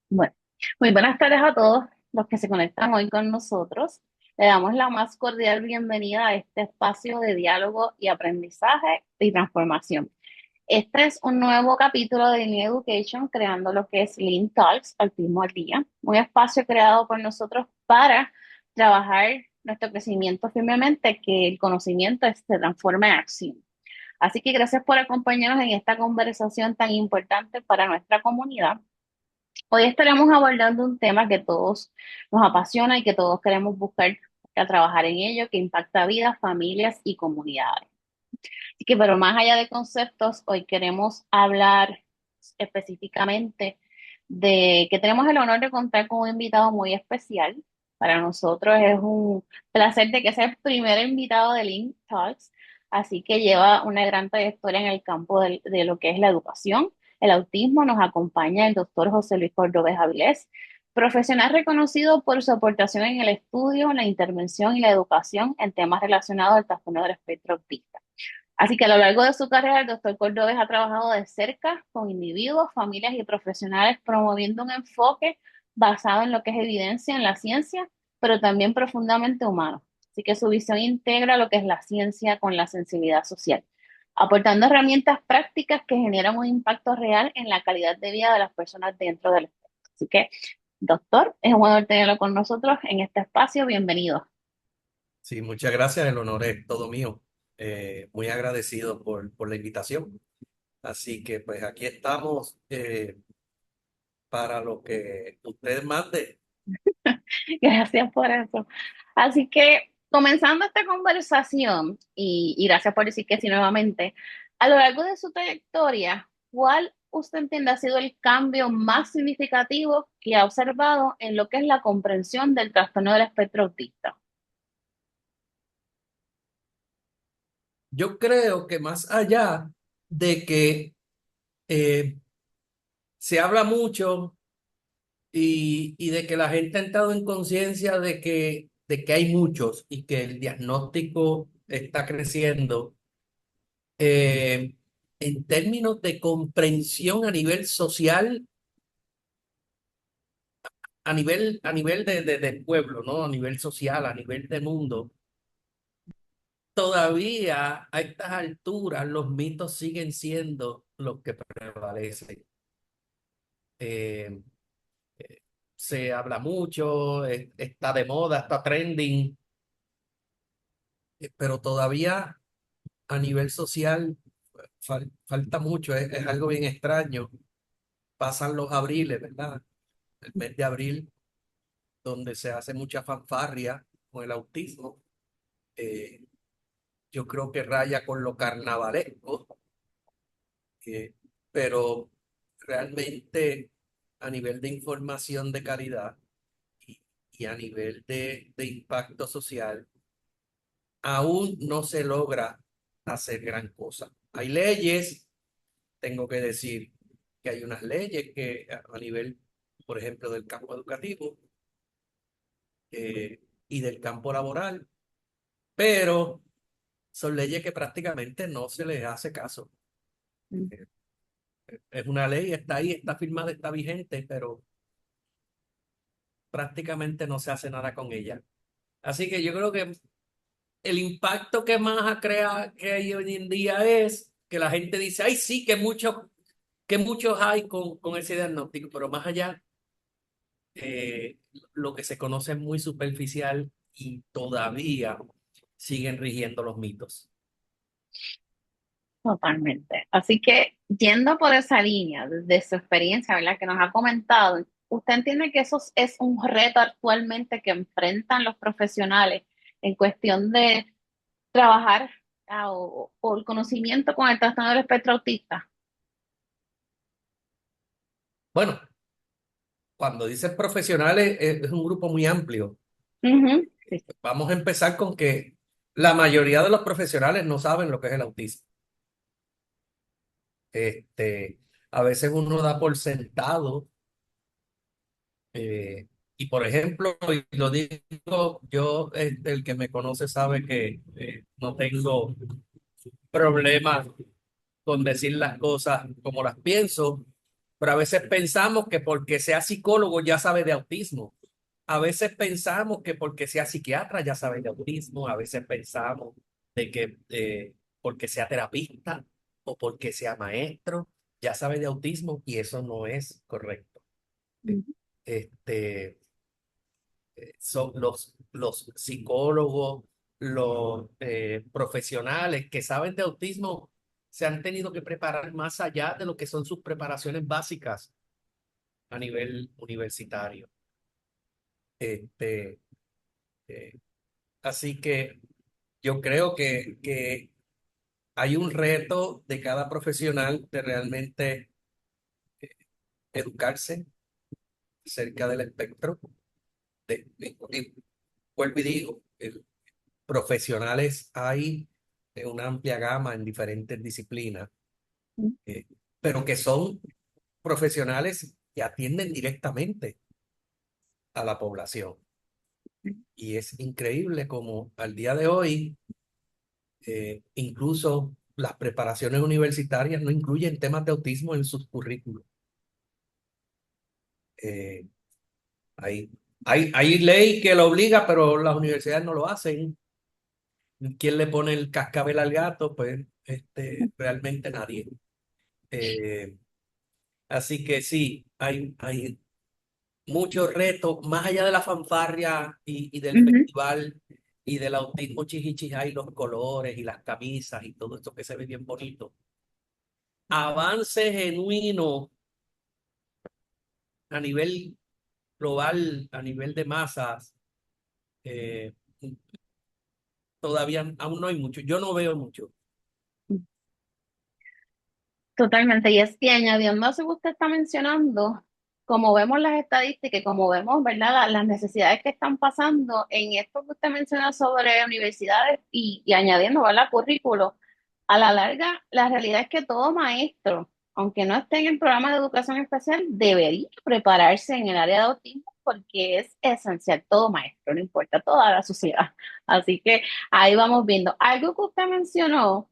Bueno, muy buenas tardes a todos los que se conectan hoy con nosotros. Le damos la más cordial bienvenida a este espacio de diálogo y aprendizaje y transformación. Este es un nuevo capítulo de Lean Education, creando lo que es Lean Talks, Autismo al Día, un espacio creado por nosotros para trabajar nuestro crecimiento firmemente, que el conocimiento se transforme en acción. Así que gracias por acompañarnos en esta conversación tan importante para nuestra comunidad. Hoy estaremos abordando un tema que todos nos apasiona y que todos queremos buscar a trabajar en ello, que impacta vidas, familias y comunidades. Así que, pero más allá de conceptos, hoy queremos hablar específicamente de que tenemos el honor de contar con un invitado muy especial. Para nosotros es un placer de que sea el primer invitado de Link Talks, así que lleva una gran trayectoria en el campo de lo que es la educación, el autismo. Nos acompaña el doctor José Luis Cordobés Avilés, profesional reconocido por su aportación en el estudio, la intervención y la educación en temas relacionados al trastorno del espectro autista. Así que a lo largo de su carrera, el doctor Cordobés ha trabajado de cerca con individuos, familias y profesionales, promoviendo un enfoque basado en lo que es evidencia en la ciencia, pero también profundamente humano. Así que su visión integra lo que es la ciencia con la sensibilidad social, aportando herramientas prácticas que generan un impacto real en la calidad de vida de las personas dentro del espectro. Así que, doctor, es un honor tenerlo con nosotros en este espacio. Bienvenido. Sí, muchas gracias. El honor es todo mío. Muy agradecido por la invitación. Así que pues aquí estamos para lo que usted mande. Gracias por eso. Así que, comenzando esta conversación, y gracias por decir que sí nuevamente, a lo largo de su trayectoria, ¿cuál usted entiende ha sido el cambio más significativo que ha observado en lo que es la comprensión del trastorno del espectro autista? Yo creo que más allá de que eh, se habla mucho y de que la gente ha entrado en conciencia de que hay muchos y que el diagnóstico está creciendo, eh, en términos de comprensión a nivel social, a nivel del pueblo, ¿no? A nivel social, a nivel de mundo. Todavía a estas alturas los mitos siguen siendo los que prevalecen. Eh, Se habla mucho, está de moda, está trending, pero todavía a nivel social falta mucho, es algo bien extraño. Pasan los abriles, ¿verdad? El mes de abril, donde se hace mucha fanfarria con el autismo. Eh, yo creo que raya con lo carnavalesco, eh, pero realmente a nivel de información de calidad y, y a nivel de impacto social, aún no se logra hacer gran cosa. Hay leyes, tengo que decir que hay unas leyes que a nivel, por ejemplo, del campo educativo y del campo laboral, pero son leyes que prácticamente no se les hace caso. Eh, Es una ley, está ahí, está firmada, está vigente, pero prácticamente no se hace nada con ella. Así que yo creo que el impacto que más ha creado que hay hoy en día es que la gente dice, ay, sí, que muchos hay con ese diagnóstico, pero más allá, lo que se conoce es muy superficial y todavía siguen rigiendo los mitos. Totalmente. Así que, yendo por esa línea, desde su experiencia, ¿verdad? Que nos ha comentado, ¿usted entiende que eso es un reto actualmente que enfrentan los profesionales en cuestión de trabajar o el conocimiento con el trastorno del espectro autista? Bueno, cuando dicen profesionales, es un grupo muy amplio. Ujú, sí, Vamos a empezar con que la mayoría de los profesionales no saben lo que es el autismo. A veces uno da por sentado, eh, y por ejemplo, y lo digo yo, el que me conoce sabe que no tengo problemas con decir las cosas como las pienso. Pero a veces pensamos que porque sea psicólogo ya sabe de autismo. A veces pensamos que porque sea psiquiatra ya sabe de autismo. A veces pensamos de que porque sea terapista o porque sea maestro ya sabe de autismo y eso no es correcto. Eh, Ujú, Este, son los psicólogos, los profesionales que saben de autismo se han tenido que preparar más allá de lo que son sus preparaciones básicas a nivel universitario. Este, eh, Así que yo creo que hay un reto de cada profesional de realmente educarse cerca del espectro. Vuelvo y digo, profesionales hay de una amplia gama en diferentes disciplinas, ujú, eh, pero que son profesionales que atienden directamente a la población. Y es increíble como al día de hoy, incluso las preparaciones universitarias no incluyen temas de autismo en sus currículos. Eh, hay, hay ley que lo obliga, pero las universidades no lo hacen. ¿Quién le pone el cascabel al gato? Pues realmente nadie. Eh, Así que sí, hay muchos retos, más allá de la fanfarria y del ujú. festival y del autismo chichichijá y los colores y las camisas y todo esto que se ve bien bonito. Avance genuino a nivel global, a nivel de masas, eh, todavía aún no hay mucho. Yo no veo mucho. Totalmente, y es que añadiendo a eso que usted está mencionando, como vemos las estadísticas, y como vemos, ¿verdad? Las necesidades que están pasando en esto que usted menciona sobre universidades y añadiendo, ¿verdad? Currículo, a la larga, la realidad es que todo maestro, aunque no esté en el programa de educación especial, debería prepararse en el área de autismo porque es esencial, todo maestro, no importa, toda la sociedad. Así que ahí vamos viendo. Algo que usted mencionó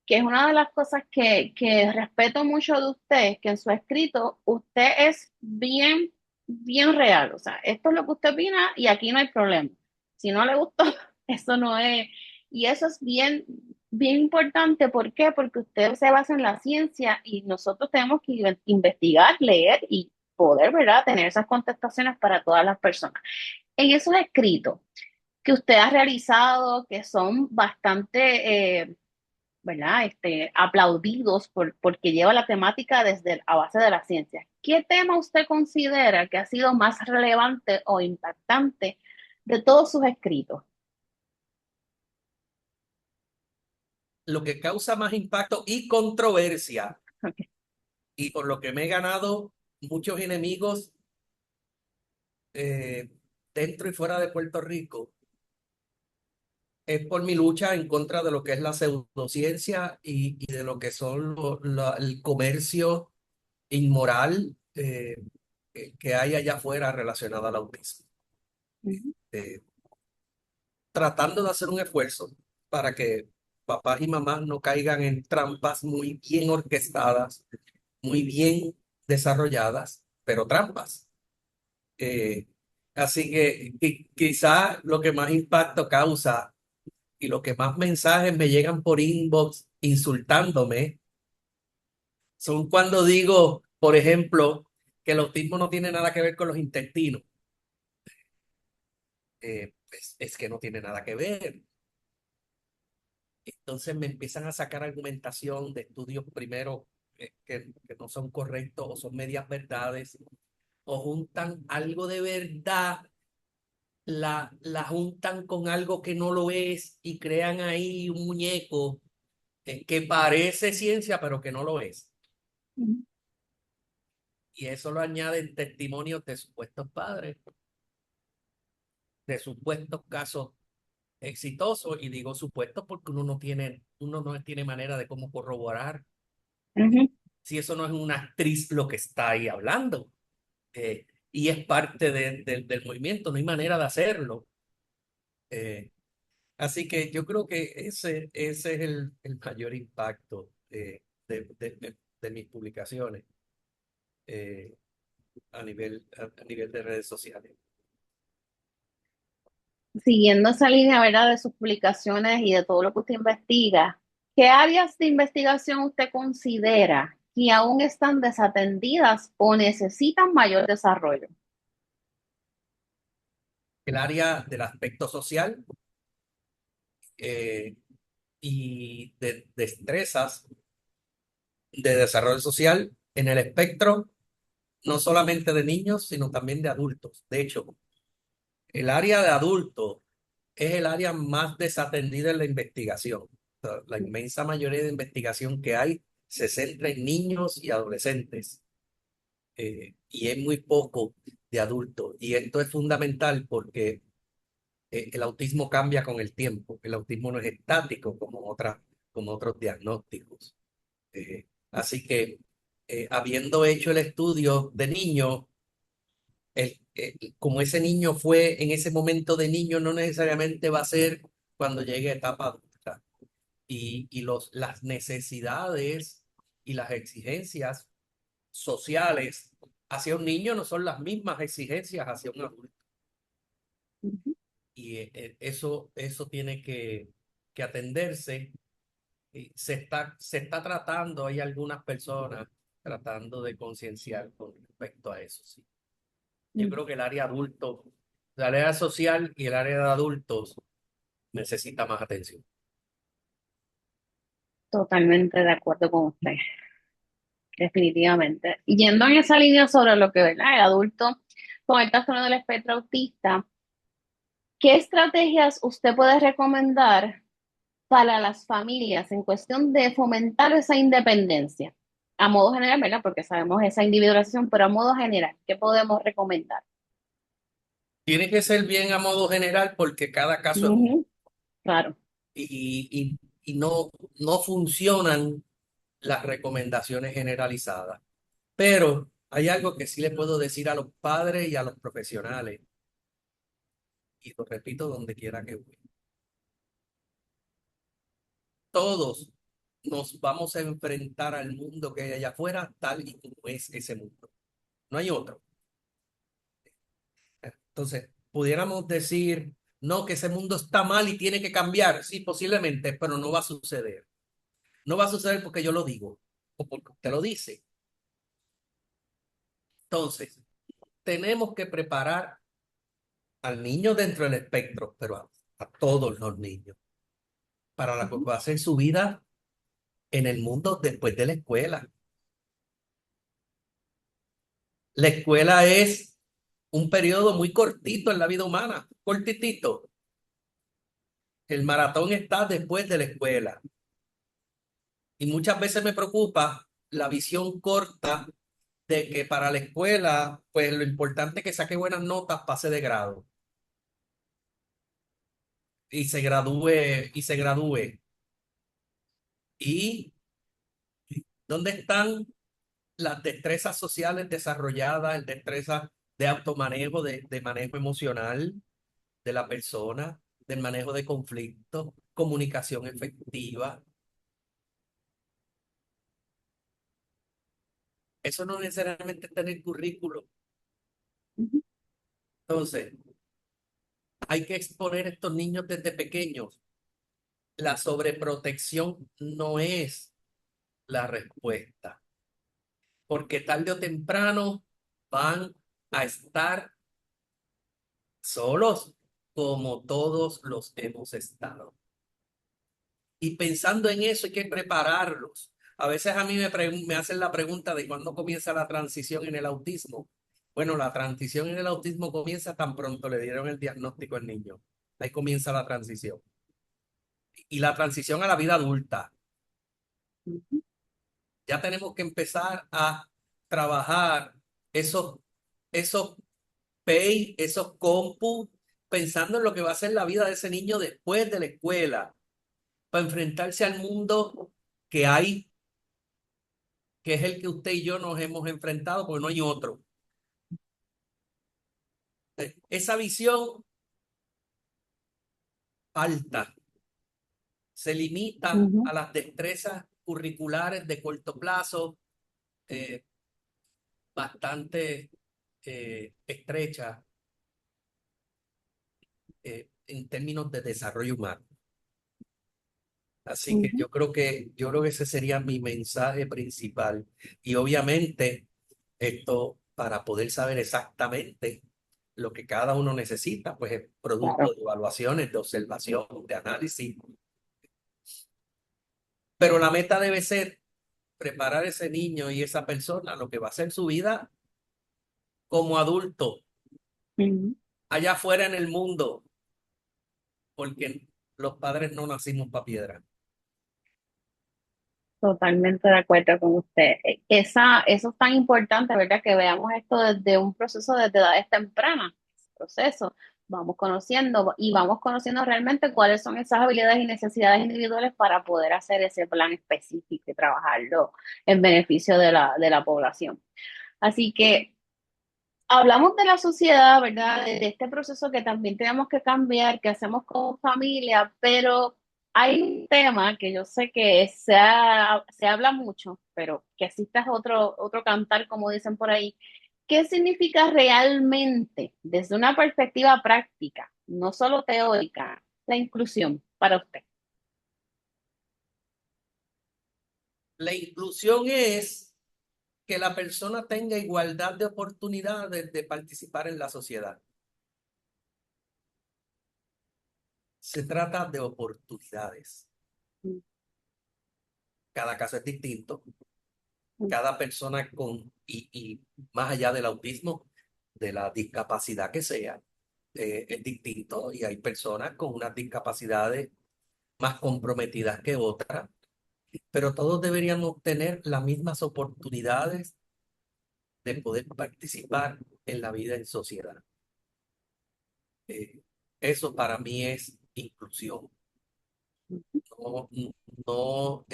que es una de las cosas que respeto mucho de usted, que en su escrito usted es bien, bien real. O sea, esto es lo que usted opina y aquí no hay problema. Si no le gustó, eso no es. Y eso es bien, bien importante. ¿Por qué? Porque usted se basa en la ciencia y nosotros tenemos que investigar, leer y poder, ¿verdad?, tener esas contestaciones para todas las personas. En esos escritos que usted ha realizado, que son bastante ¿verdad? Aplaudidos porque lleva la temática desde a base de la ciencia. ¿Qué tema usted considera que ha sido más relevante o impactante de todos sus escritos? Lo que causa más impacto y controversia, Okay. y por lo que me he ganado muchos enemigos eh, dentro y fuera de Puerto Rico, es por mi lucha en contra de lo que es la pseudociencia y de lo que son el comercio inmoral que hay allá afuera relacionado al autismo. Ujú, Eh, Tratando de hacer un esfuerzo para que papás y mamás no caigan en trampas muy bien orquestadas, muy bien desarrolladas, pero trampas. Eh, Así que quizá lo que más impacto causa y lo que más mensajes me llegan por inbox insultándome son cuando digo, por ejemplo, que el autismo no tiene nada que ver con los intestinos. Pues, es que no tiene nada que ver. Entonces me empiezan a sacar argumentación de estudios primero que no son correctos o son medias verdades o juntan algo de verdad, la juntan con algo que no lo es y crean ahí un muñeco que parece ciencia pero que no lo es. ujú, Y eso lo añaden testimonios de supuestos padres, de supuestos casos exitosos, y digo supuestos porque uno no tiene manera de cómo corroborar ujú. si eso no es una actriz lo que está ahí hablando. Y es parte del movimiento, no hay manera de hacerlo. Eh, Así que yo creo que ese es el mayor impacto de mis publicaciones. eh, a nivel de redes sociales. Siguiendo esa línea, ¿verdad? De sus publicaciones y de todo lo que usted investiga, ¿qué áreas de investigación usted considera que aún están desatendidas o necesitan mayor desarrollo? El área del aspecto social eh, y de destrezas de desarrollo social en el espectro, no solamente de niños, sino también de adultos. De hecho, el área de adultos es el área más desatendida en la investigación. O sea, la inmensa mayoría de investigación que hay se centra en niños y adolescentes, y es muy poco de adultos. Y esto es fundamental porque el autismo cambia con el tiempo. El autismo no es estático como otros diagnósticos. Así que, habiendo hecho el estudio de niños, como ese niño fue en ese momento de niño, no necesariamente va a ser cuando llegue a etapa adulta. Las necesidades y las exigencias sociales hacia un niño no son las mismas exigencias hacia un adulto. Ujú. Y eso tiene que atenderse. Y se está tratando, hay algunas personas tratando de concienciar con respecto a eso, sí. Yo creo que el área social y el área de adultos necesita más atención. Totalmente de acuerdo con usted, definitivamente. Y yendo en esa línea sobre lo que, ¿verdad? El adulto con el trastorno del espectro autista, ¿qué estrategias usted puede recomendar para las familias en cuestión de fomentar esa independencia? A modo general, ¿verdad? Porque sabemos esa individualización, pero a modo general, ¿qué podemos recomendar? Tiene que ser bien a modo general porque cada caso es único Ujú, claro. y no funcionan las recomendaciones generalizadas. Pero hay algo que sí le puedo decir a los padres y a los profesionales, y lo repito donde quiera que voy. Todos nos vamos a enfrentar al mundo que hay allá afuera, tal y como es ese mundo. No hay otro. Entonces, pudiéramos decir, no, que ese mundo está mal y tiene que cambiar. Sí, posiblemente, pero no va a suceder. No va a suceder porque yo lo digo o porque usted lo dice. Entonces, tenemos que preparar al niño dentro del espectro, pero a todos los niños, para lo que Ujú, va a ser su vida en el mundo después de la escuela. La escuela es un periodo muy cortito en la vida humana, cortitito. El maratón está después de la escuela. Y muchas veces me preocupa la visión corta de que para la escuela, pues lo importante es que saque buenas notas, pase de grado y se gradúe. ¿Y dónde están las destrezas sociales desarrolladas, el destreza de automanejo, de manejo emocional de la persona, del manejo de conflictos, comunicación efectiva? Eso no necesariamente está en el currículo. ujú, Entonces, hay que exponer a estos niños desde pequeños. La sobreprotección no es la respuesta, porque tarde o temprano van a estar solos como todos los hemos estado. Y pensando en eso hay que prepararlos. A veces a mí me hacen la pregunta de cuándo comienza la transición en el autismo. Bueno, la transición en el autismo comienza tan pronto le dieron el diagnóstico al niño. Ahí comienza la transición. Y la transición a la vida adulta. ujú, Ya tenemos que empezar a trabajar esos, esos pay, esos compu, pensando en lo que va a ser la vida de ese niño después de la escuela, para enfrentarse al mundo que hay, que es el que usted y yo nos hemos enfrentado, porque no hay otro. Esa visión falta, se limita ujú. a las destrezas curriculares de corto plazo, eh, bastante estrecha en términos de desarrollo humano. Así que Ujú. yo creo que ese sería mi mensaje principal. Y obviamente esto, para poder saber exactamente lo que cada uno necesita, pues es producto Claro. de evaluaciones, de observación, de análisis. Pero la meta debe ser preparar a ese niño y esa persona a lo que va a ser su vida como adulto, Ujú. allá afuera en el mundo, porque los padres no nacimos para piedra. Totalmente de acuerdo con usted. Eso es tan importante, ¿verdad? Que veamos esto desde un proceso desde edades tempranas. Proceso. Vamos conociendo y vamos conociendo realmente cuáles son esas habilidades y necesidades individuales para poder hacer ese plan específico y trabajarlo en beneficio de la población. Así que hablamos de la sociedad, ¿verdad? De este proceso que también tenemos que cambiar, que hacemos como familia, pero hay un tema que yo sé que se habla mucho, pero que existe otro cantar, como dicen por ahí. ¿Qué significa realmente, desde una perspectiva práctica, no solo teórica, la inclusión para usted? La inclusión es que la persona tenga igualdad de oportunidades de participar en la sociedad. Se trata de oportunidades. Cada caso es distinto, cada persona y más allá del autismo, de la discapacidad que sea, es distinto y hay personas con unas discapacidades más comprometidas que otras, pero todos deberíamos tener las mismas oportunidades de poder participar en la vida en sociedad. Eh, Eso para mí es inclusión. No, no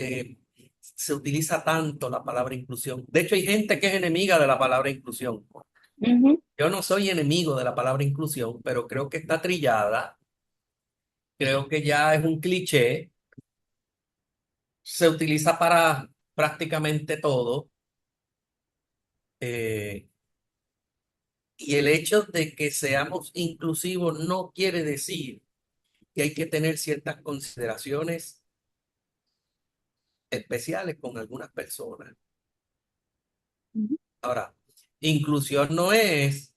se utiliza tanto la palabra inclusión. De hecho, hay gente que es enemiga de la palabra inclusión. Ujú. Yo no soy enemigo de la palabra inclusión, pero creo que está trillada, creo que ya es un cliché, se utiliza para prácticamente todo. eh, y el hecho de que seamos inclusivos no quiere decir que hay que tener ciertas consideraciones especiales con algunas personas. Ujú. Ahora, inclusión no es,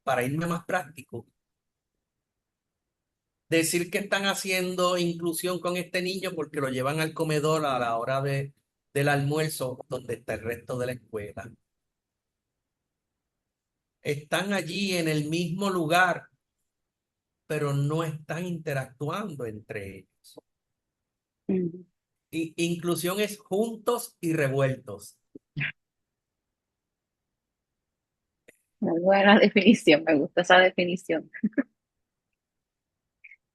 para irme más práctico, decir que están haciendo inclusión con este niño porque lo llevan al comedor a la hora del almuerzo donde está el resto de la escuela. Están allí en el mismo lugar, pero no están interactuando entre ellos. Ujú. Y inclusión es juntos y revueltos. Muy buena definición, me gusta esa definición.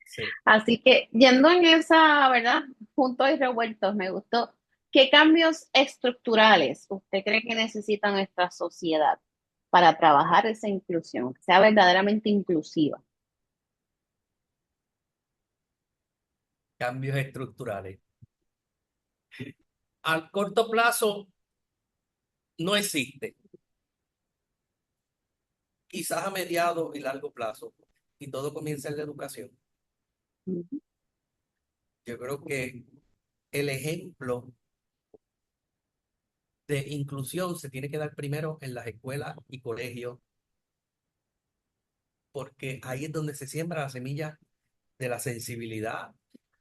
Sí. Así que yendo en esa, ¿verdad? Juntos y revueltos, me gustó. ¿Qué cambios estructurales usted cree que necesita nuestra sociedad para trabajar esa inclusión, que sea verdaderamente inclusiva? Cambios estructurales. Al corto plazo no existe. Quizás a mediado y largo plazo. Y todo comienza en la educación. Ujú. Yo creo que el ejemplo de inclusión se tiene que dar primero en las escuelas y colegios, porque ahí es donde se siembra la semilla de la sensibilidad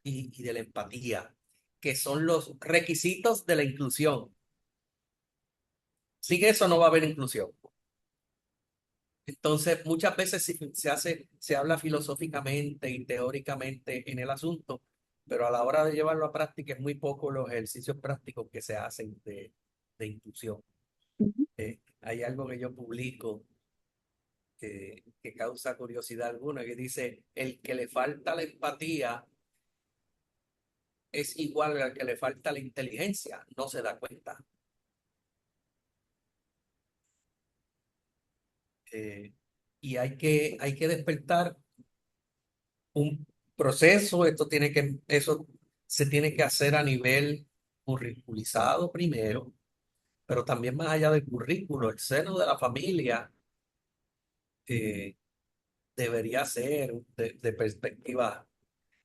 y de la empatía, que son los requisitos de la inclusión. Sin eso no va a haber inclusión. Entonces, muchas veces se habla filosóficamente y teóricamente en el asunto, pero a la hora de llevarlo a práctica es muy poco los ejercicios prácticos que se hacen de inclusión. Ujú. Hay algo que yo publico que causa curiosidad alguna, que dice, el que le falta la empatía es igual al que le falta la inteligencia, no se da cuenta. Eh, y hay que despertar un proceso, eso se tiene que hacer a nivel curriculizado primero, pero también más allá del currículo, el seno de la familia eh, debería ser de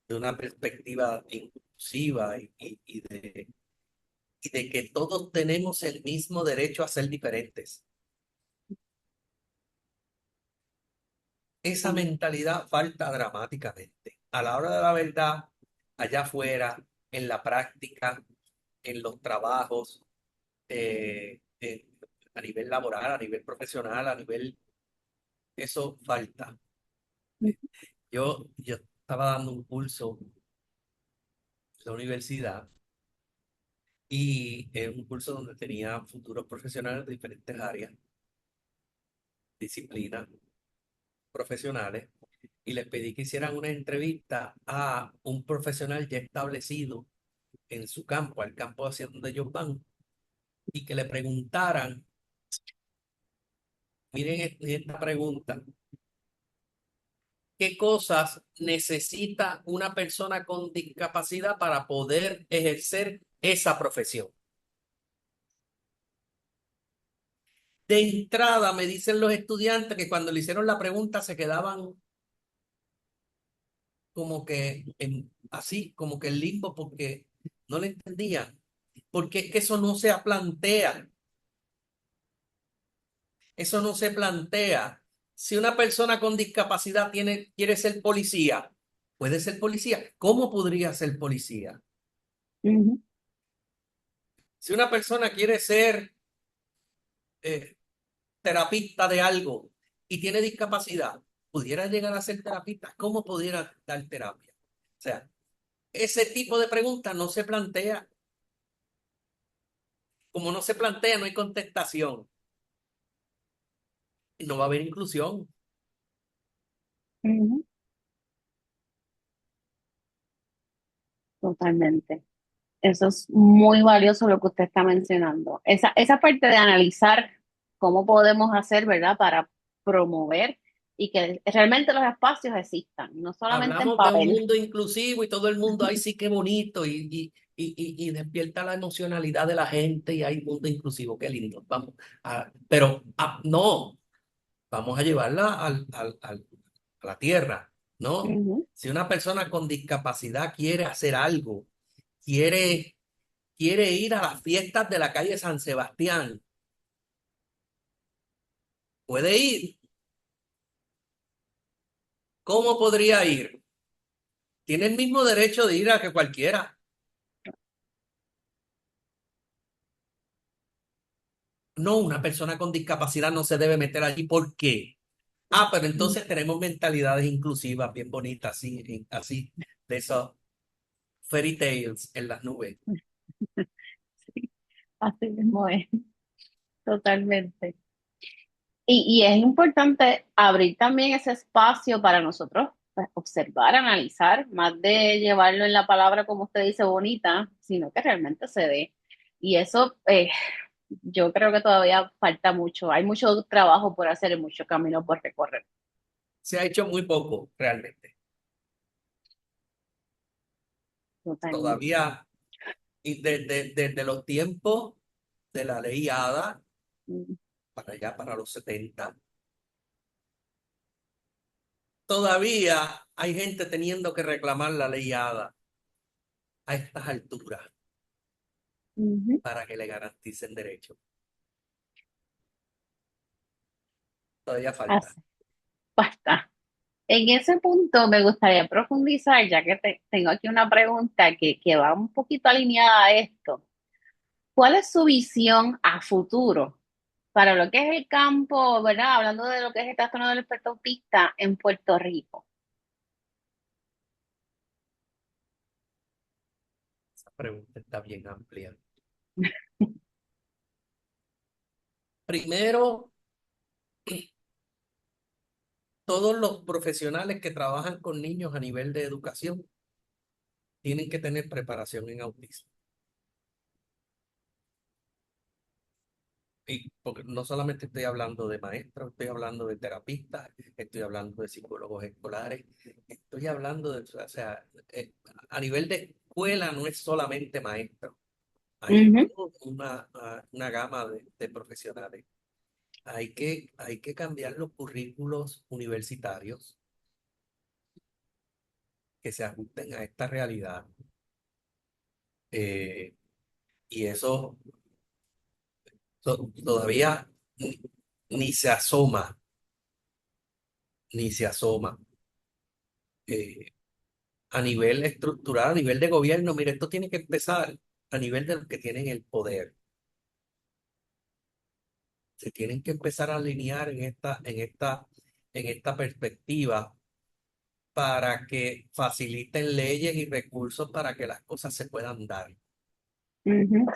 una perspectiva inclusiva y de que todos tenemos el mismo derecho a ser diferentes. Esa Sí. mentalidad falta dramáticamente. A la hora de la verdad, allá afuera, en la práctica, en los trabajos, a nivel laboral, a nivel profesional, a nivel... Eso falta. Yo estaba dando un curso en la universidad y es un curso donde tenía futuros profesionales de diferentes áreas, disciplinas profesionales, y les pedí que hicieran una entrevista a un profesional ya establecido en su campo, al campo hacia donde ellos van, y que le preguntaran, miren esta pregunta, ¿qué cosas necesita una persona con discapacidad para poder ejercer esa profesión? De entrada me dicen los estudiantes que cuando le hicieron la pregunta se quedaban como que así, como que en limbo porque no le entendían. Porque es que eso no se plantea. Eso no se plantea. Si una persona con discapacidad quiere ser policía, puede ser policía. ¿Cómo podría ser policía? Ujú, Si una persona quiere ser eh, terapista de algo y tiene discapacidad, pudiera llegar a ser terapista. ¿Cómo pudiera dar terapia? O sea, ese tipo de preguntas no se plantea. Como no se plantea, no hay contestación. Y no va a haber inclusión. ujú. Totalmente. Eso es muy valioso lo que usted está mencionando. Esa parte de analizar cómo podemos hacer, ¿verdad?, para promover y que realmente los espacios existan, no solamente en Hablamos de un papel. mundo inclusivo y todo el mundo, ay, sí, qué bonito, y despierta la emocionalidad de la gente y hay mundo inclusivo, qué lindo. Vamos pero no, vamos a llevarla a la tierra, ¿no? Ujú, Si una persona con discapacidad quiere hacer algo, quiere, quiere ir a las fiestas de la calle San Sebastián, puede ir. ¿Cómo podría ir? Tiene el mismo derecho de ir a que cualquiera. No, una persona con discapacidad no se debe meter allí. ¿Por qué? Ah, pero ujú. entonces tenemos mentalidades inclusivas bien bonitas, así, así, de esos fairy tales en las nubes. Sí, así mismo es, totalmente. Y es importante abrir también ese espacio para nosotros pues, observar, analizar, más de llevarlo en la palabra, como usted dice, bonita, sino que realmente se dé. Y eso, yo creo que todavía falta mucho. Hay mucho trabajo por hacer y mucho camino por recorrer. Se ha hecho muy poco realmente. Totalmente. Todavía, y desde los tiempos de la ley ADA, Mm, para allá, para los 70, todavía hay gente teniendo que reclamar la ley ADA a estas alturas ujú. para que le garanticen derechos. Todavía falta. Así, basta. En ese punto me gustaría profundizar, ya que tengo aquí una pregunta que va un poquito alineada a esto. ¿Cuál es su visión a futuro para lo que es el campo, ¿verdad? Hablando de lo que es el trastorno del espectro autista en Puerto Rico. Esa pregunta está bien amplia. Primero, todos los profesionales que trabajan con niños a nivel de educación tienen que tener preparación en autismo. Y porque no solamente estoy hablando de maestros, estoy hablando de terapistas, estoy hablando de psicólogos escolares, estoy hablando de, o sea, a nivel de escuela no es solamente maestro, Hay Ujú, toda una gama de profesionales. Hay que cambiar los currículos universitarios que se ajusten a esta realidad. Eh, y eso todavía ni, ni se asoma, ni se asoma. Eh, a nivel estructural, a nivel de gobierno, mire, esto tiene que empezar a nivel de los que tienen el poder. Se tienen que empezar a alinear en esta perspectiva para que faciliten leyes y recursos para que las cosas se puedan dar. ujú,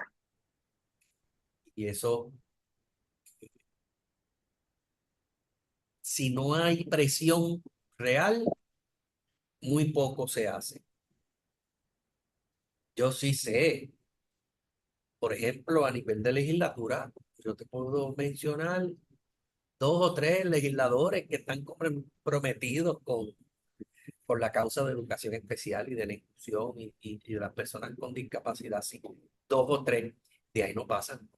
Y eso, si no hay presión real, muy poco se hace. Yo sí sé, por ejemplo, a nivel de legislatura, yo te puedo mencionar dos o tres legisladores que están comprometidos con la causa de educación especial y de la inclusión y de las personas con discapacidad. Sí, dos o tres, de ahí no pasan.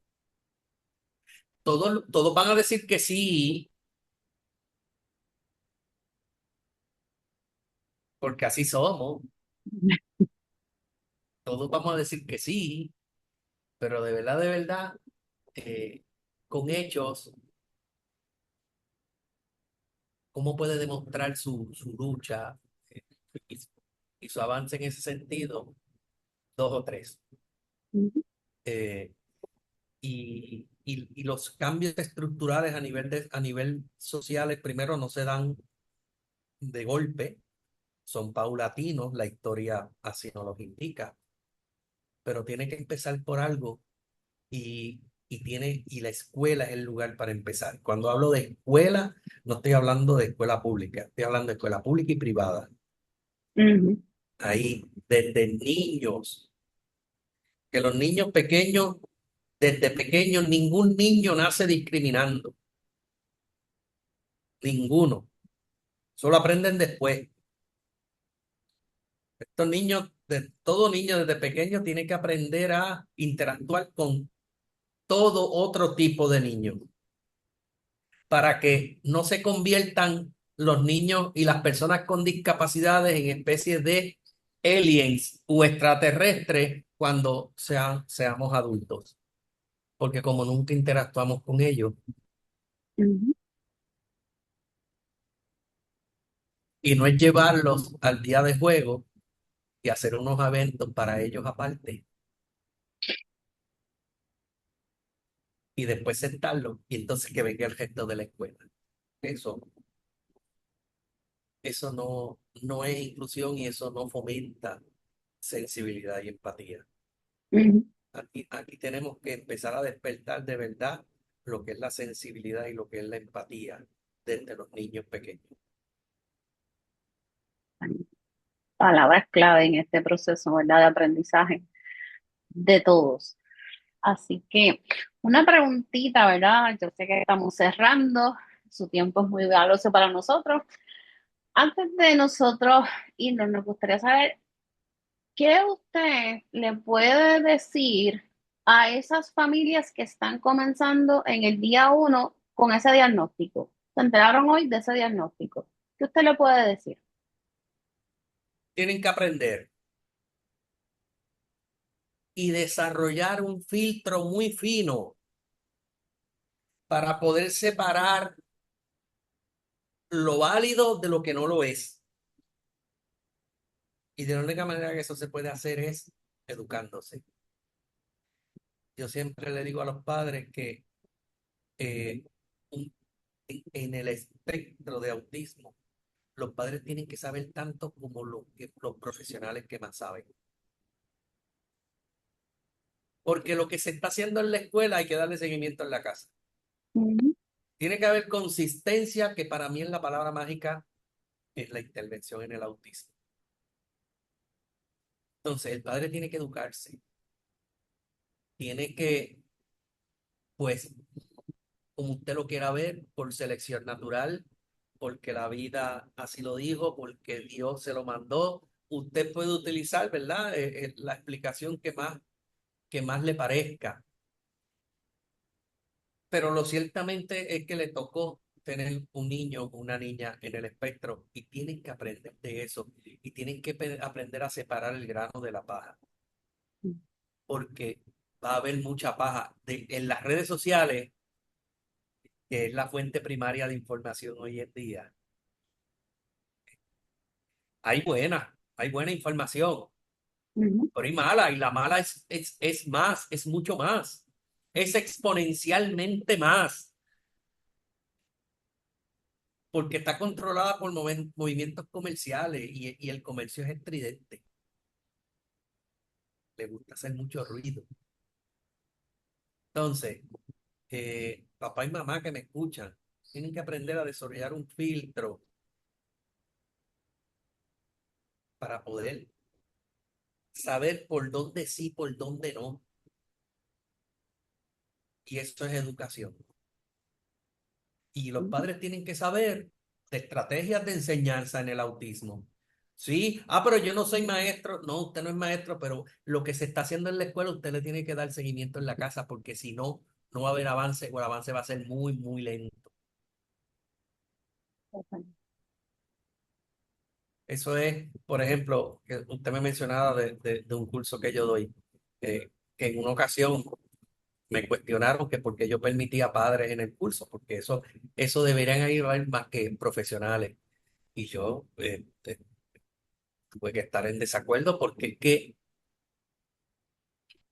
Todos van a decir que sí, porque así somos. Todos vamos a decir que sí, pero de verdad, eh, con hechos, ¿cómo puede demostrar su lucha eh, y, y su avance en ese sentido? Dos o tres. ujú, Eh, y los cambios estructurales a nivel sociales, primero no se dan de golpe, son paulatinos, la historia así nos los indica, pero tiene que empezar por algo y la escuela es el lugar para empezar. Cuando hablo de escuela, no estoy hablando de escuela pública, estoy hablando de escuela pública y privada. ujú, Ahí, desde niños, que los niños pequeños, desde pequeños, ningún niño nace discriminando, ninguno, solo aprenden después. Estos niños, todo niño desde pequeño tiene que aprender a interactuar con todo otro tipo de niños para que no se conviertan los niños y las personas con discapacidades en especies de aliens o extraterrestres cuando seamos adultos. Porque como nunca interactuamos con ellos, ujú. y no es llevarlos al día de juego y hacer unos eventos para ellos aparte, y después sentarlos y entonces que venga el resto de la escuela. Eso, eso no es inclusión y eso no fomenta sensibilidad y empatía. Ujú. Aquí tenemos que empezar a despertar de verdad lo que es la sensibilidad y lo que es la empatía desde los niños pequeños. Palabras clave en este proceso, ¿verdad? De aprendizaje de todos. Así que una preguntita, ¿verdad? Yo sé que estamos cerrando, su tiempo es muy valioso para nosotros. Antes de nosotros irnos, nos gustaría saber qué usted le puede decir a esas familias que están comenzando en el día uno con ese diagnóstico. Se enteraron hoy de ese diagnóstico. ¿Qué usted le puede decir? Tienen que aprender y desarrollar un filtro muy fino para poder separar lo válido de lo que no lo es. Y de la única manera que eso se puede hacer es educándose. Yo siempre le digo a los padres que eh, un- en el espectro de autismo, los padres tienen que saber tanto como los profesionales que más saben. Porque lo que se está haciendo en la escuela hay que darle seguimiento en la casa. Ujú, Tiene que haber consistencia, que para mí es la palabra mágica, es la intervención en el autismo. Entonces, el padre tiene que educarse, tiene que, pues, como usted lo quiera ver, por selección natural, porque la vida así lo dijo, porque Dios se lo mandó. Usted puede utilizar, ¿verdad? La explicación que más le parezca, pero lo ciertamente es que le tocó tener un niño o una niña en el espectro y tienen que aprender de eso y tienen que aprender a separar el grano de la paja, porque va a haber mucha paja en las redes sociales, que es la fuente primaria de información hoy en día. Hay buena información, Ujú, pero hay mala, y la mala es más, es mucho más, es exponencialmente más, porque está controlada por movimientos comerciales y el comercio es estridente, le gusta hacer mucho ruido. Entonces, papá y mamá que me escuchan, tienen que aprender a desarrollar un filtro para poder saber por dónde sí, por dónde no. Y eso es educación. Y los ujú. padres tienen que saber de estrategias de enseñanza en el autismo. Sí, pero yo no soy maestro. No, usted no es maestro, pero lo que se está haciendo en la escuela, usted le tiene que dar seguimiento en la casa, porque si no, no va a haber avance o el avance va a ser muy, muy lento. Eso es, por ejemplo, que usted me mencionaba de un curso que yo doy, que en una ocasión me cuestionaron que por qué yo permitía padres en el curso, porque eso deberían ir más que profesionales. Y yo tuve que estar en desacuerdo porque es que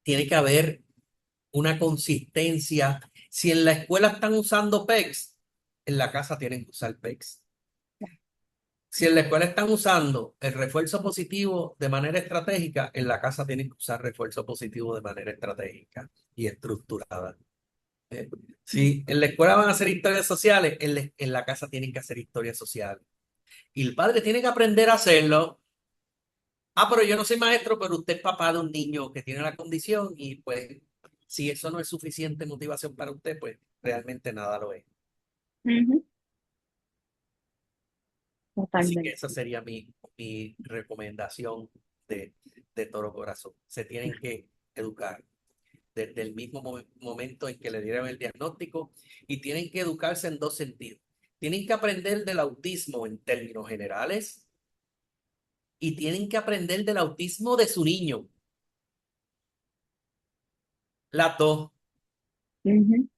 tiene que haber una consistencia. Si en la escuela están usando PECs, en la casa tienen que usar PECs. Si en la escuela están usando el refuerzo positivo de manera estratégica, en la casa tienen que usar refuerzo positivo de manera estratégica y estructurada. Eh, Si en la escuela van a hacer historias sociales, en la casa tienen que hacer historias sociales. Y el padre tiene que aprender a hacerlo. Pero yo no soy maestro, pero usted es papá de un niño que tiene la condición y pues si eso no es suficiente motivación para usted, pues realmente nada lo es. Ujú, Así que totalmente. esa sería mi recomendación de, de todo corazón. Se tienen que educar desde el mismo momento en que le dieron el diagnóstico y tienen que educarse en dos sentidos. Tienen que aprender del autismo en términos generales y tienen que aprender del autismo de su niño. Las dos. Ujú.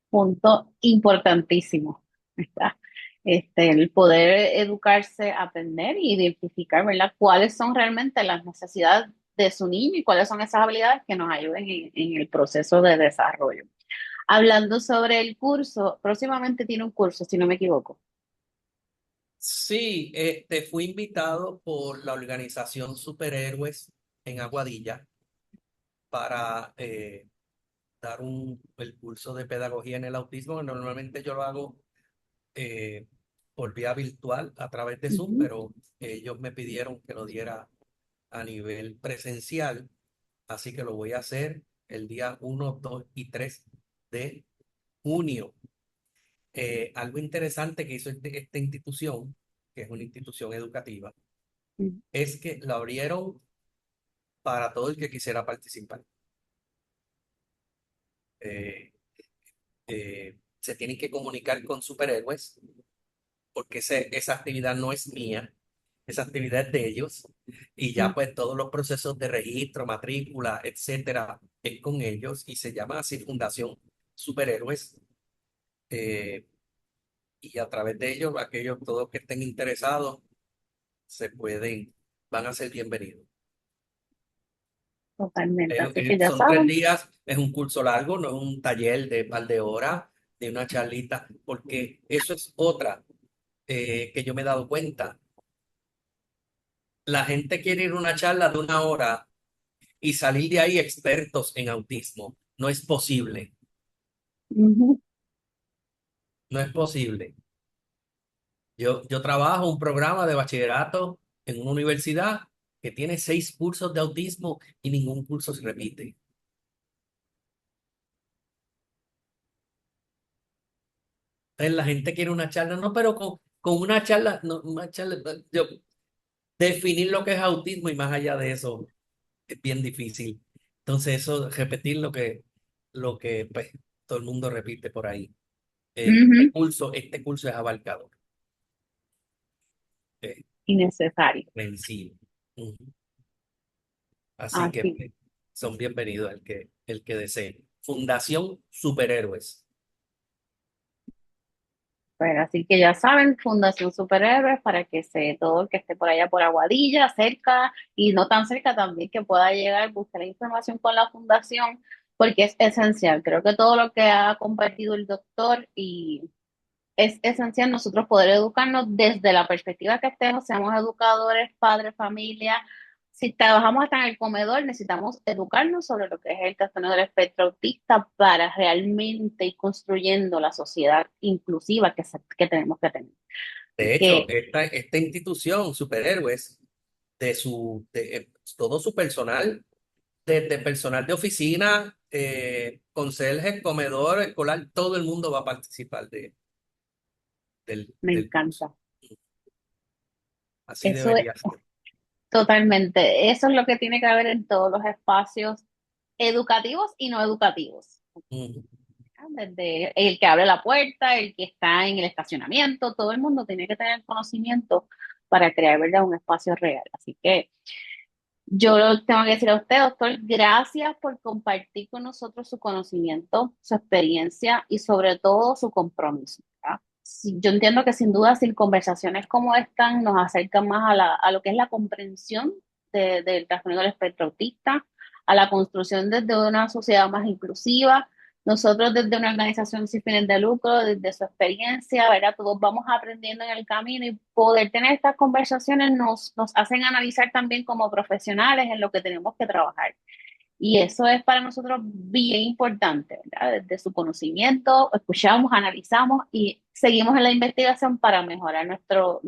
Punto importantísimo, ¿verdad? El poder educarse, aprender y identificar, ¿verdad? Cuáles son realmente las necesidades de su niño y cuáles son esas habilidades que nos ayuden en el proceso de desarrollo. Hablando sobre el curso, próximamente tiene un curso, si no me equivoco. Sí, fui invitado por la organización Superhéroes en Aguadilla para dar el curso de pedagogía en el autismo. Normalmente yo lo hago eh, por vía virtual a través de Zoom, Ujú, pero ellos me pidieron que lo diera a nivel presencial, así que lo voy a hacer el día 1, 2 y 3 de junio. Algo interesante que hizo esta institución, que es una institución educativa, ujú. es que la abrieron para todo el que quisiera participar. Eh, Se tienen que comunicar con superhéroes porque esa actividad no es mía, esa actividad es de ellos y ya pues todos los procesos de registro, matrícula, etcétera, es con ellos y se llama así Fundación Superhéroes. eh, y a través de ellos, aquellos todos que estén interesados van a ser bienvenidos. Totalmente, así que ya Son 3 saben. días, es un curso largo, no es un taller de par de horas, de una charlita, porque eso es otra que yo me he dado cuenta. La gente quiere ir a una charla de 1 hora y salir de ahí expertos en autismo. No es posible, Ujú, no es posible. Yo trabajo un programa de bachillerato en una universidad que tiene 6 cursos de autismo y ningún curso se repite. Entonces la gente quiere una charla, no, pero con una charla, no, una charla, yo definir lo que es autismo y más allá de eso. es bien difícil. Entonces eso, repetir lo que pues, todo el mundo repite por ahí. Ujú. Este curso es abarcador, eh, Innecesario. vencido. Ujú. Así que Así. pues, son bienvenidos el que desee. Fundación Superhéroes. Pero así que ya saben, Fundación Superhéroes, para que todo el que esté por allá por Aguadilla, cerca y no tan cerca también, que pueda llegar, buscar la información con la fundación, porque es esencial. Creo que todo lo que ha compartido el doctor y es esencial nosotros poder educarnos desde la perspectiva que estemos, seamos educadores, padres, familia. Si trabajamos hasta en el comedor, necesitamos educarnos sobre lo que es el trastorno del espectro autista para realmente ir construyendo la sociedad inclusiva que tenemos que tener. Así De hecho, que esta institución, Superhéroes, de todo su personal, desde personal de oficina, conserjes, comedor, escolar, todo el mundo va a participar me del curso. encanta. Así Eso es debería ser. totalmente, eso es lo que tiene que haber en todos los espacios educativos y no educativos. Ujú. Desde el que abre la puerta, el que está en el estacionamiento, todo el mundo tiene que tener conocimiento para crear, ¿verdad?, un espacio real. Así que yo lo tengo que decir a usted, doctor, gracias por compartir con nosotros su conocimiento, su experiencia y sobre todo su compromiso, ¿verdad? Yo entiendo que sin duda, sin conversaciones como esta, nos acercan más a lo que es la comprensión del trastorno del espectro autista, a la construcción desde una sociedad más inclusiva. Nosotros desde una organización sin fines de lucro, desde su experiencia, ¿verdad? Todos vamos aprendiendo en el camino y poder tener estas conversaciones nos hacen analizar también como profesionales en lo que tenemos que trabajar. Y eso es para nosotros bien importante, ¿verdad? Desde su conocimiento, escuchamos, analizamos y seguimos en la investigación para mejorar ¿verdad?,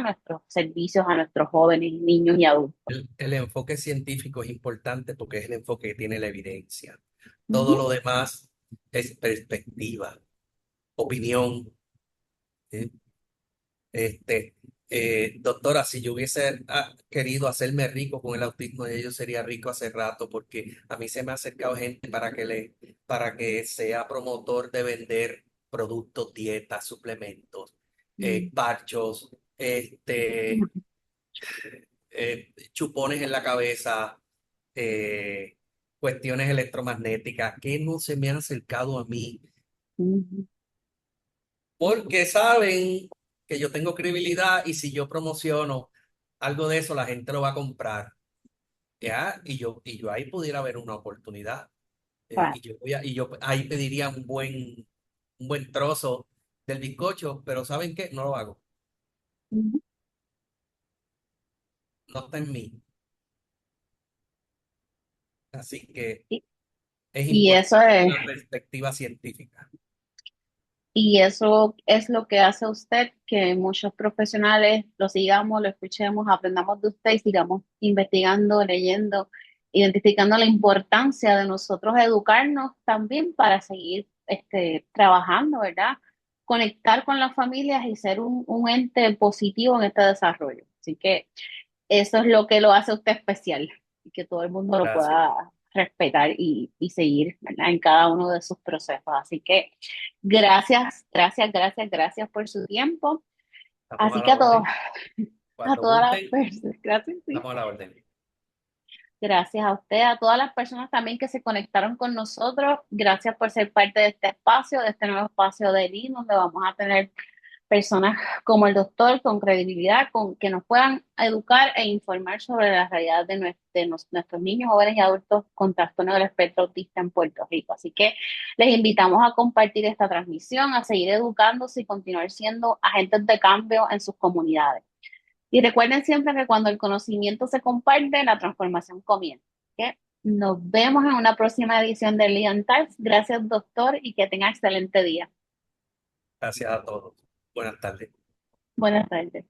nuestros servicios a nuestros jóvenes, niños y adultos. El enfoque científico es importante porque es el enfoque que tiene la evidencia. Todo Ujú. lo demás es perspectiva, opinión. ¿Sí? Este, doctora, si yo hubiese querido hacerme rico con el autismo, ya yo sería rico hace rato porque a mí se me ha acercado gente para que sea promotor de vender productos, dietas, suplementos, Mm. parchos, chupones en la cabeza, eh, cuestiones electromagnéticas, que no se me han acercado a mí Ujú. porque saben que yo tengo credibilidad y si yo promociono algo de eso, la gente lo va a comprar, ¿ya? Y yo ahí pudiera haber una oportunidad. Claro. Y yo ahí pediría un buen trozo del bizcocho, pero ¿saben qué? No lo hago. Ujú. No está en mí. Así que Y, es y eso importante es. la perspectiva científica. Y eso es lo que hace usted, que muchos profesionales lo sigamos, lo escuchemos, aprendamos de usted y sigamos investigando, leyendo, identificando la importancia de nosotros educarnos también para seguir trabajando, ¿verdad? Conectar con las familias y ser un ente positivo en este desarrollo. Así que eso es lo que lo hace a usted especial y que todo el mundo lo Gracias. pueda respetar y seguir, ¿verdad?, en cada uno de sus procesos. Así que gracias, gracias, gracias, gracias por su tiempo. Estamos a Así la que a todos, orden. a Cuando todas las gusten, personas, gracias, sí. estamos a la orden. Gracias a usted, a todas las personas también que se conectaron con nosotros. Gracias por ser parte de este espacio, de este nuevo espacio de LI, donde vamos a tener personas como el doctor con credibilidad, que nos puedan educar e informar sobre la realidad de nuestros niños, jóvenes y adultos con trastorno del espectro autista en Puerto Rico. Así que les invitamos a compartir esta transmisión, a seguir educándose y continuar siendo agentes de cambio en sus comunidades. Y recuerden siempre que cuando el conocimiento se comparte, la transformación comienza. ¿Ok? Nos vemos en una próxima edición de Leon Talks. Gracias, doctor, y que tenga excelente día. Gracias a todos. Buenas tardes. Buenas tardes.